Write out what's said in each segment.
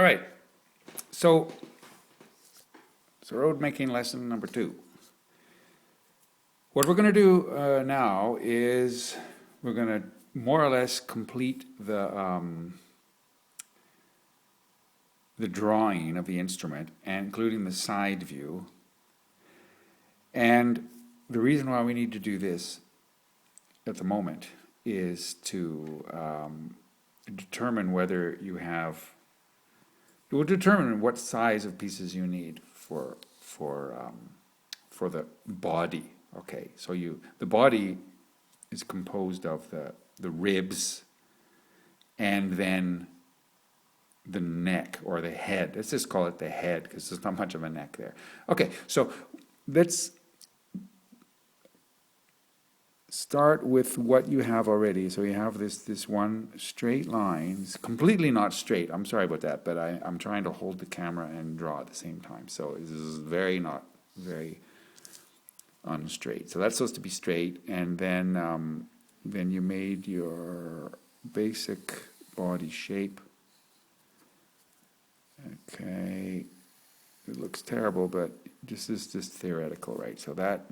All right, so road making lesson number 2. What we're going to do now is we're going to more or less complete the drawing of the instrument, and including the side view. And the reason why we need to do this at the moment is to determine whether you have. It will determine what size of pieces you need for the body. Okay, so the body is composed of the ribs and then the neck or the head. Let's just call it the head because there's not much of a neck there. Okay, so let's start with what you have already. So you have this one straight line. It's completely not straight. I'm sorry about that, but I'm trying to hold the camera and draw at the same time. So this is not very unstraight. So that's supposed to be straight, and then you made your basic body shape. Okay, it looks terrible, but this is just theoretical, right? So that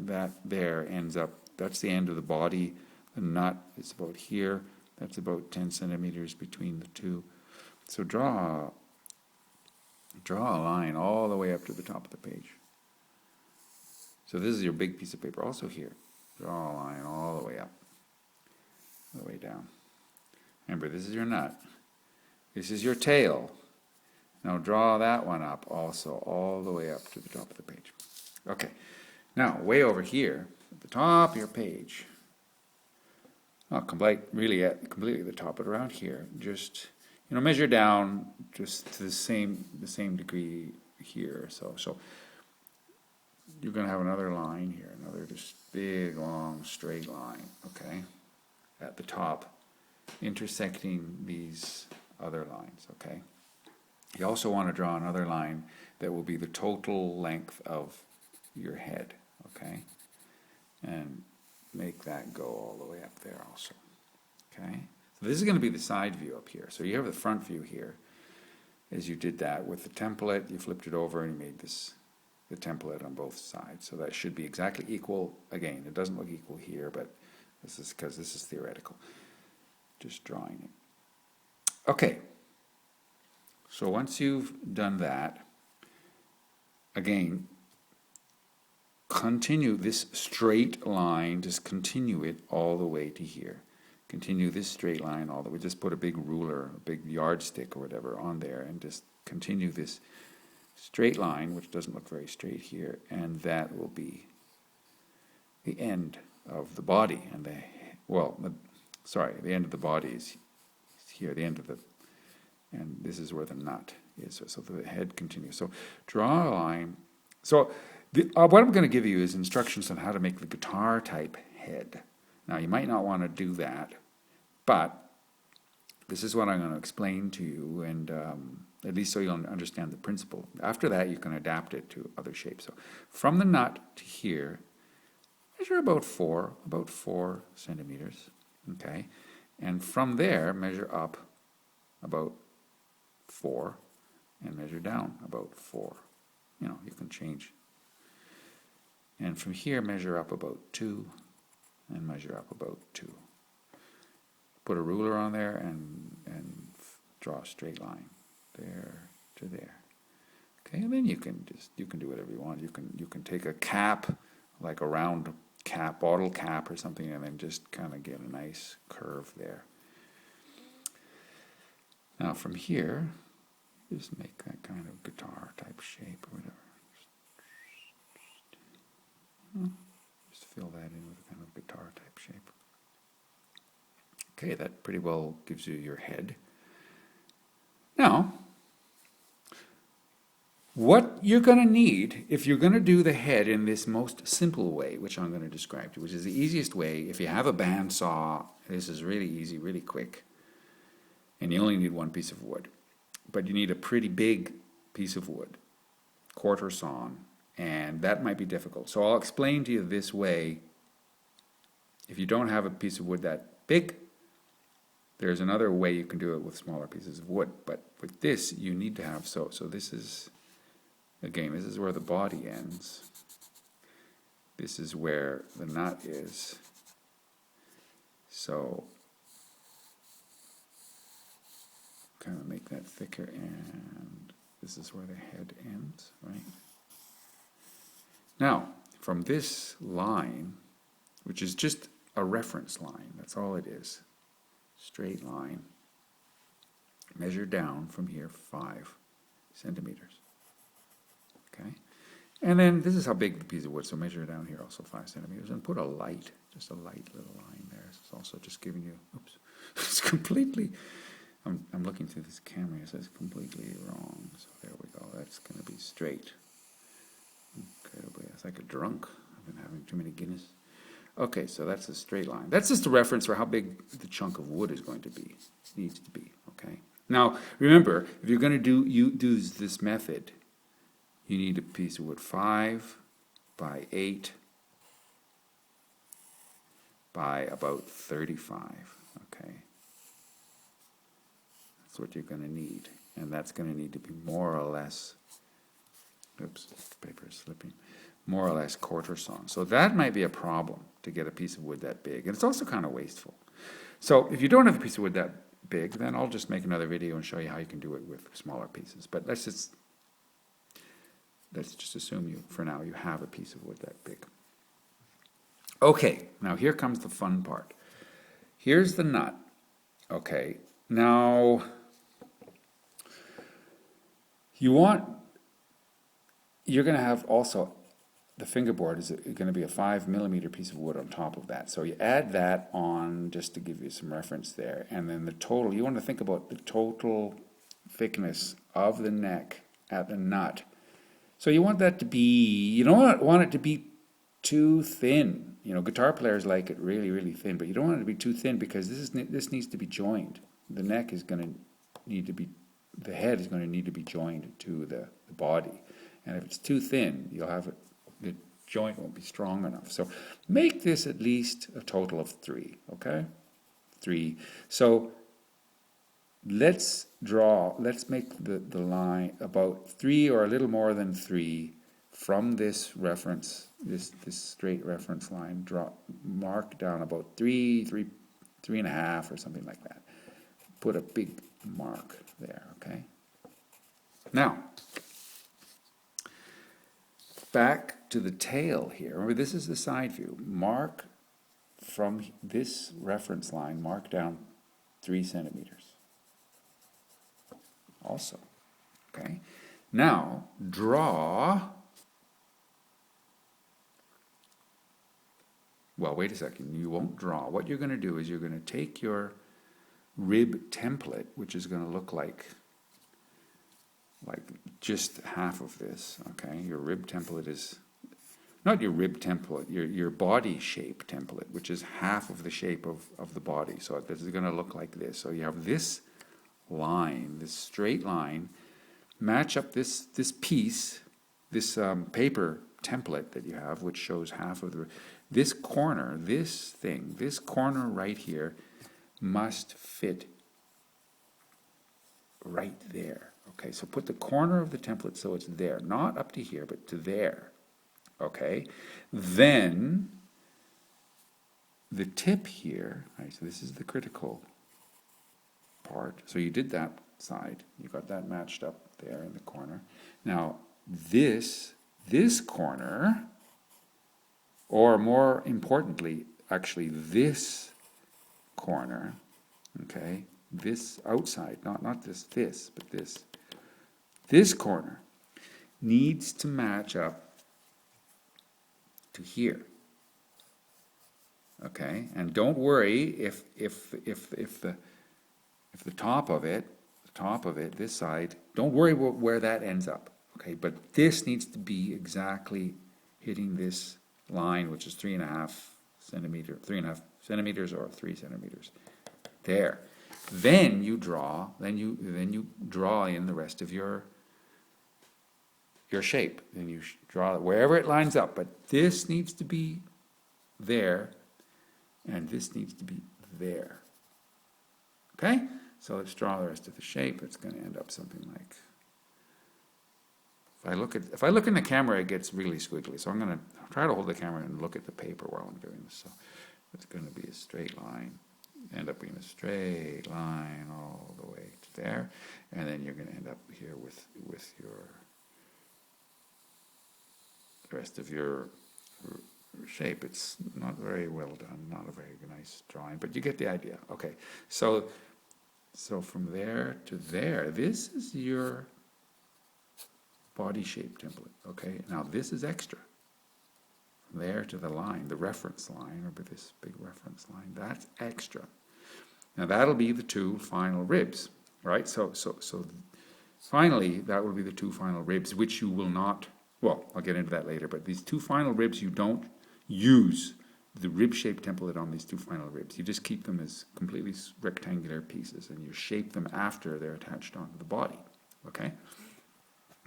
there ends up. That's the end of the body. The nut is about here. That's about 10 centimeters between the two. So draw a line all the way up to the top of the page. So this is your big piece of paper. Also here, draw a line all the way up, all the way down. Remember, this is your nut. This is your tail. Now draw that one up also, all the way up to the top of the page. Okay, now way over here, at the top of your page, not completely at the top, but around here, just measure down just to the same degree here. So you're going to have another line here, another just big long straight line, okay, at the top, intersecting these other lines, okay. You also want to draw another line that will be the total length of your head, okay, and make that go all the way up there also, okay. So this is going to be the side view up here. So you have the front view here, as you did that with the template. You flipped it over and you made the template on both sides. So that should be exactly equal. Again, it doesn't look equal here, but this is because this is theoretical. Just drawing it. Okay. So once you've done that, again, continue this straight line, just continue it all the way to here. Continue this straight line all the way. Just put a big ruler, a big yardstick or whatever on there, and just continue this straight line, which doesn't look very straight here, and that will be the end of the body. And the end of the body is here, the end of the, and this is where the nut is. So the head continues. So draw a line. So what I'm going to give you is instructions on how to make the guitar type head. Now you might not want to do that, but this is what I'm going to explain to you, and at least so you'll understand the principle. After that, you can adapt it to other shapes. So from the nut to here, measure about 4 centimeters, okay? And from there, measure up about 4, and measure down about 4. You can change. And from here, measure up about 2, and measure up about 2. Put a ruler on there and draw a straight line there to there. Okay, and then you can do whatever you want. You can take a cap, like a round cap, bottle cap or something, and then just kind of get a nice curve there. Now from here, just make that kind of guitar type shape or whatever. Just fill that in with a kind of guitar type shape. Okay, that pretty well gives you your head. Now, what you're going to need, if you're going to do the head in this most simple way, which I'm going to describe to you, which is the easiest way, if you have a bandsaw, this is really easy, really quick, and you only need one piece of wood. But you need a pretty big piece of wood, quarter sawn, and that might be difficult. So I'll explain to you this way. If you don't have a piece of wood that big, There's another way you can do it with smaller pieces of wood, but with this you need to have, so this is, again, this is where the body ends. This is where the nut is. So kind of make that thicker, and this is where the head ends, right? Now, from this line, which is just a reference line, that's all it is, straight line, measure down from here 5 centimeters. Okay? And then this is how big the piece of wood, so measure down here also 5 centimeters, and put a light, just a light little line there. It's also just giving you, oops, it's completely, I'm looking through this camera, it says completely wrong, so there we go, that's going to be straight. Incredibly, it's like a drunk, I've been having too many Guinness. Okay, so that's a straight line. That's just a reference for how big the chunk of wood is going to be, needs to be, okay? Now, remember, if you're going to do this method, you need a piece of wood 5 by 8 by about 35, okay? That's what you're going to need, and that's going to need to be more or less, oops, the paper is slipping, more or less quarter sawn. So that might be a problem to get a piece of wood that big, and it's also kind of wasteful. So if you don't have a piece of wood that big, then I'll just make another video and show you how you can do it with smaller pieces. But let's just assume you, for now, you have a piece of wood that big. Okay, now here comes the fun part. Here's the nut. Okay, now you're going to have also, the fingerboard is going to be a 5 millimeter piece of wood on top of that. So you add that on just to give you some reference there. And then the total, you want to think about the total thickness of the neck at the nut. So you want that to be, you don't want it to be too thin. You know, guitar players like it really, really thin, but you don't want it to be too thin because this needs to be joined. The neck is going to need to be, the head is going to need to be joined to the body. And if it's too thin, you'll have it, the joint won't be strong enough. So make this at least a total of 3, okay? 3. So let's make the line about 3 or a little more than 3 from this reference, this straight reference line, mark down about 3.5 or something like that. Put a big mark there, okay? Now, back to the tail here. Remember, this is the side view. Mark from this reference line, mark down 3 centimeters. Also, okay? Now, draw, well, wait a second, you won't draw. What you're going to do is you're going to take your rib template, which is going to look like just half of this, okay? Your rib template is, not your rib template, your body shape template, which is half of the shape of the body. So this is going to look like this. So you have this line, this straight line, match up this piece, this paper template that you have, which shows half of this corner, this corner right here must fit right there. Okay, so put the corner of the template so it's there, not up to here, but to there. Okay, then the tip here, right, so this is the critical part. So you did that side, you got that matched up there in the corner. Now this corner, or more importantly, actually this corner, okay, this outside, not this, but this corner needs to match up to here. Okay, and don't worry if the top of it, this side, don't worry where that ends up. Okay, but this needs to be exactly hitting this line, which is 3.5 centimeters or 3 centimeters. There. Then you draw. Then you draw in the rest of your shape. Then you draw it wherever it lines up. But this needs to be there, and this needs to be there. Okay? So let's draw the rest of the shape. It's going to end up something like, if I look in the camera, it gets really squiggly. So I'm going to try to hold the camera and look at the paper while I'm doing this. So it's going to be a straight line, end up being a straight line all the way to there, and then you're going to end up here with your the rest of your shape. It's not very well done, not a very nice drawing, but you get the idea. Okay, so from there to there, this is your body shape template. Okay, now this is extra. From there to the line, the reference line, or this big reference line, that's extra. Now that'll be the two final ribs, right? So finally, that will be the two final ribs, which you will not, well, I'll get into that later, but these two final ribs, you don't use the rib shape template on these two final ribs. You just keep them as completely rectangular pieces, and you shape them after they're attached onto the body, okay?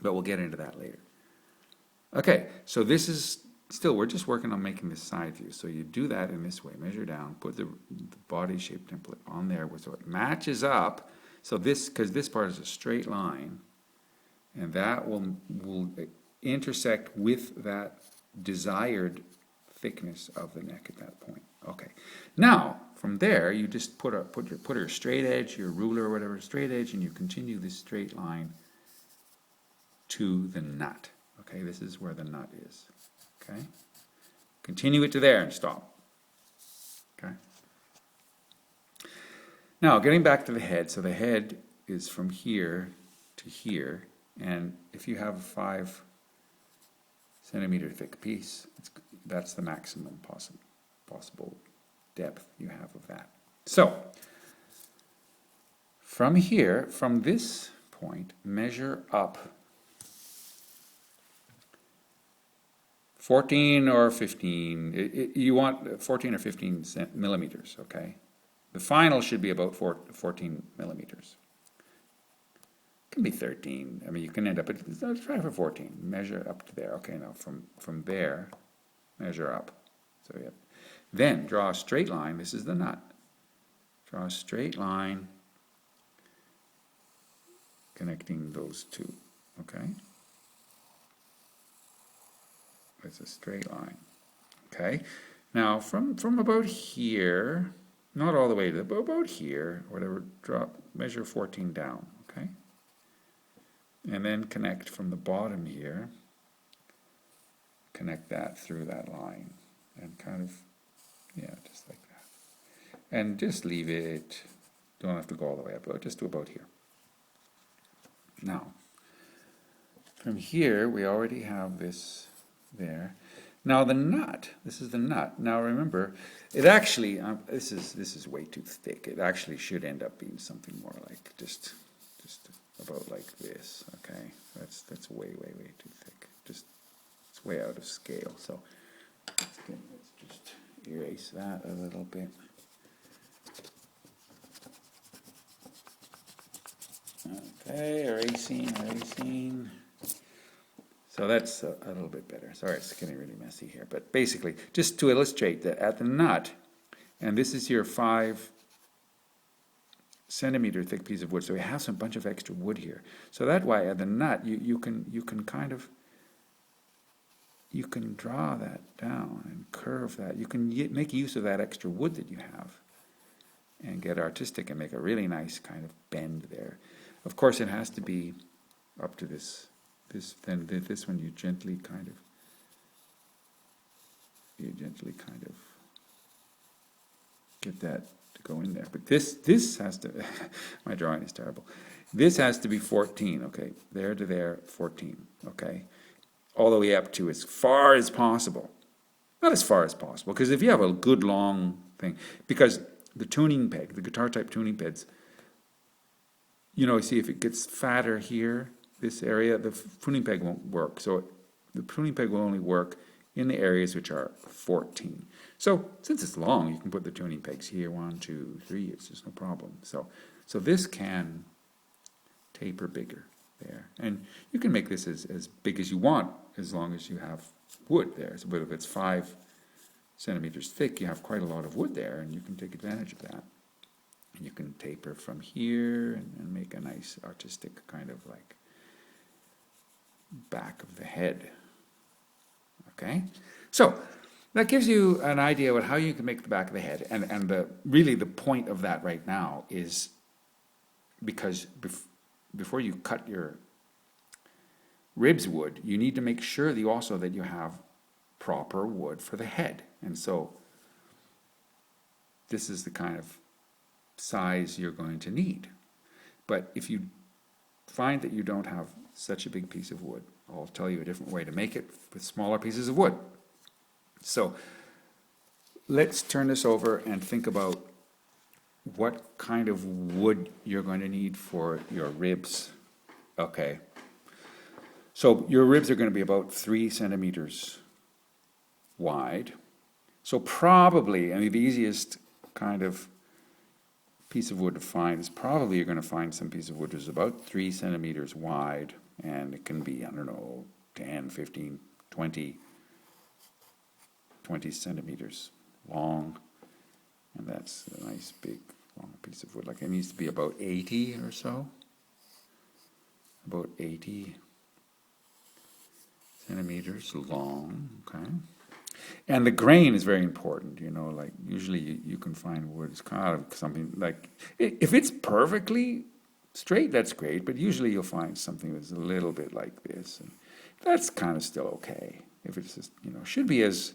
But we'll get into that later. Okay, so this is still, we're just working on making this side view. So you do that in this way, measure down, put the body shape template on there so it matches up. So this, because this part is a straight line, and that will intersect with that desired thickness of the neck at that point. Okay. Now, from there, you just put your straight edge, your ruler or whatever, straight edge, and you continue this straight line to the nut. Okay, this is where the nut is. Okay, continue it to there and stop. Okay. Now, getting back to the head. So the head is from here to here, and if you have a 5 centimeter thick piece, that's the maximum possible depth you have of that. So, from here, from this point, measure up 14 or 15, you want 14 or 15 millimeters, okay? The final should be about 14 millimeters. It can be 13. I mean, you can end up at, let's try for 14. Measure up to there. Okay, now from there, measure up. So yeah. Then draw a straight line. This is the nut. Draw a straight line connecting those two, okay? It's a straight line. Okay. Now from about here, not all the way to about here, whatever, measure 14 down. Okay. And then connect from the bottom here. Connect that through that line, and kind of, yeah, just like that. And just leave it. Don't have to go all the way up. Just do about here. Now, from here we already have this. There. Now the nut, this is the nut. Now remember, it actually, this is way too thick. It actually should end up being something more like just about like this. Okay, that's way too thick. It's way out of scale. So let's just erase that a little bit. Okay, erasing. So that's a little bit better. Sorry, it's getting really messy here. But basically, just to illustrate that at the nut, and this is your 5 centimeter thick piece of wood, so we have some bunch of extra wood here. So that way, at the nut, you can draw that down and curve that. You can make use of that extra wood that you have and get artistic and make a really nice kind of bend there. Of course, it has to be up to this one you gently kind of get that to go in there. But this has to, my drawing is terrible. This has to be 14, okay? There to there, 14, okay? All the way up to as far as possible. Not as far as possible, because if you have a good long thing, because the tuning peg, the guitar type tuning pegs, you know, see if it gets fatter here, this area, the pruning peg won't work. So the pruning peg will only work in the areas which are 14. So since it's long, you can put the tuning pegs here, 1, 2, 3, it's just no problem. So this can taper bigger there. And you can make this as big as you want, as long as you have wood there. So if it's 5 centimeters thick, you have quite a lot of wood there, and you can take advantage of that. You can taper from here and make a nice artistic kind of like back of the head. Okay? So, that gives you an idea of how you can make the back of the head. And really the point of that right now is because before you cut your ribs wood, you need to make sure that you have proper wood for the head. And so this is the kind of size you're going to need. But if you find that you don't have such a big piece of wood, I'll tell you a different way to make it with smaller pieces of wood. So let's turn this over and think about what kind of wood you're going to need for your ribs. Okay. So your ribs are going to be about 3 centimeters wide. So probably, I mean, the easiest kind of piece of wood to find is probably you're going to find some piece of wood that's about 3 centimeters wide, and it can be, I don't know, 10, 15, 20 centimeters long, and that's a nice big long piece of wood. Like it needs to be about 80 or so, about 80 centimeters long, okay? And the grain is very important, you know, like usually you can find wood, it's kind of something like, if it's perfectly straight, that's great, but usually you'll find something that's a little bit like this, and that's kind of still okay. If it's just, you know, should be as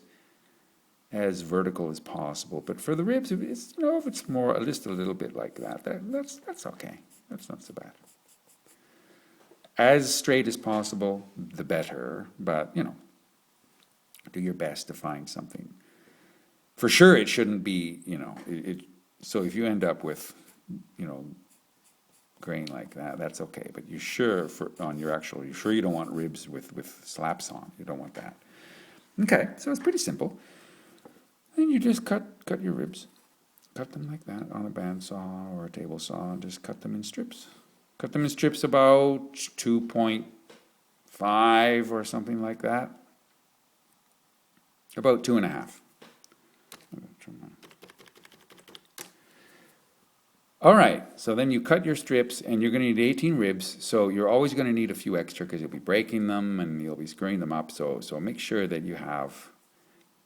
vertical as possible, but for the ribs, if it's, you know, if it's more, just a little bit like that's okay. That's not so bad. As straight as possible, the better, but, you know, do your best to find something. For sure, it shouldn't be, you know, so if you end up with, you know, grain like that, that's okay, but you sure, you sure you don't want ribs with slaps on. You don't want that. Okay, so it's pretty simple. And you just cut your ribs. Cut them like that on a bandsaw or a table saw, and just cut them in strips. Cut them in strips about 2.5 or something like that. About 2.5. All right, so then you cut your strips, and you're going to need 18 ribs, so you're always going to need a few extra because you'll be breaking them and you'll be screwing them up, so make sure that you have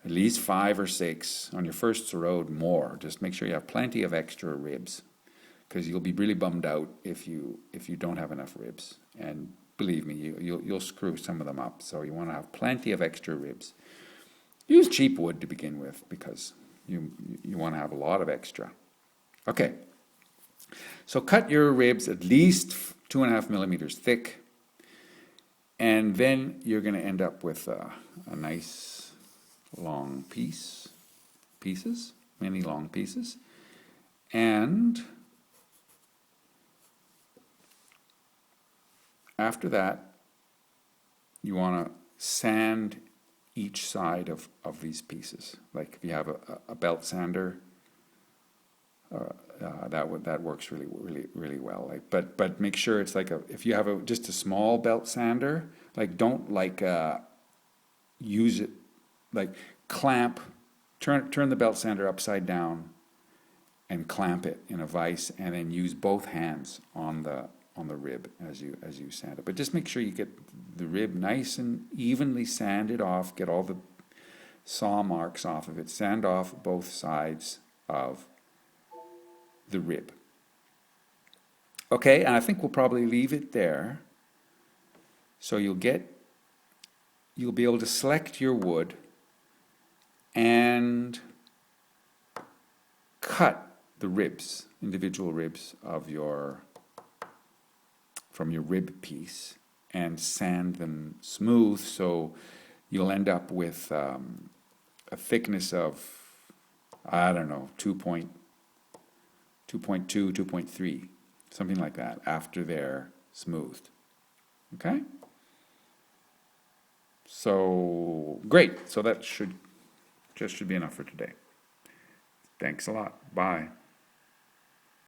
at least 5 or 6 on your first Sarod, more. Just make sure you have plenty of extra ribs, because you'll be really bummed out if you don't have enough ribs. And believe me, you'll screw some of them up. So you want to have plenty of extra ribs. Use cheap wood to begin with, because you want to have a lot of extra. Okay. So cut your ribs at least 2.5 millimeters thick, and then you're going to end up with a nice long pieces, many long pieces, and after that, you want to sand each side of these pieces. Like if you have a belt sander, that works really well. Like, but make sure it's like if you have just a small belt sander, like don't use it. Like clamp, turn the belt sander upside down and clamp it in a vise, and then use both hands on the rib as you sand it. But just make sure you get the rib nice and evenly sanded off, get all the saw marks off of it, sand off both sides of the rib. Okay, and I think we'll probably leave it there. So you'll be able to select your wood and cut the ribs, individual ribs from your rib piece, and sand them smooth, so you'll end up with a thickness of, I don't know, 2.2, 2.3, something like that, after they're smoothed. Okay? So, great. So that should be enough for today. Thanks a lot. Bye.